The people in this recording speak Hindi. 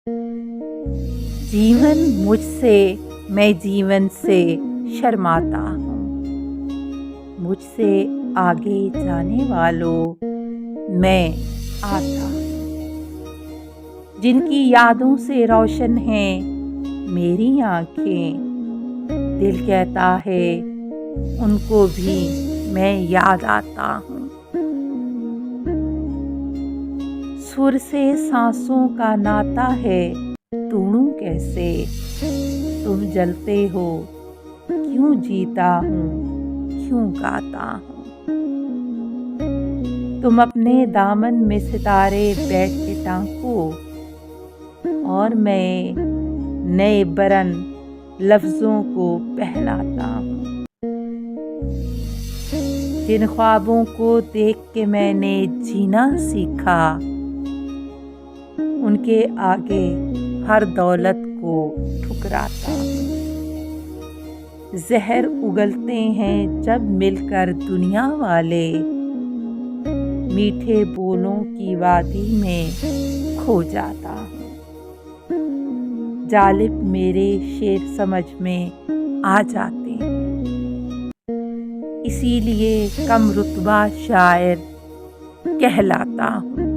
जीवन मुझसे, मैं जीवन से शर्माता हूँ। मुझसे आगे जाने वालों, मैं आता हूँ। जिनकी यादों से रोशन हैं मेरी आँखें, दिल कहता है उनको भी मैं याद आता हूँ। सुर से सांसों का नाता है, तोड़ूं कैसे? तुम जलते हो, क्यों जीता हूँ, क्यों गाता हूँ? तुम अपने दामन में सितारे बैठ के टांको, और मैं नए बरन लफ्जों को पहनाता हूँ। जिन ख्वाबों को देख के मैंने जीना सीखा, उनके आगे हर दौलत को ठुकराता हूँ। जहर उगलते हैं जब मिलकर दुनिया वाले, मीठे बोलों की वादी में खो जाता हूँ। जालिब मेरे शेर समझ में आ जाते हैं, इसीलिए कम रुतबा शायर कहलाता हूँ।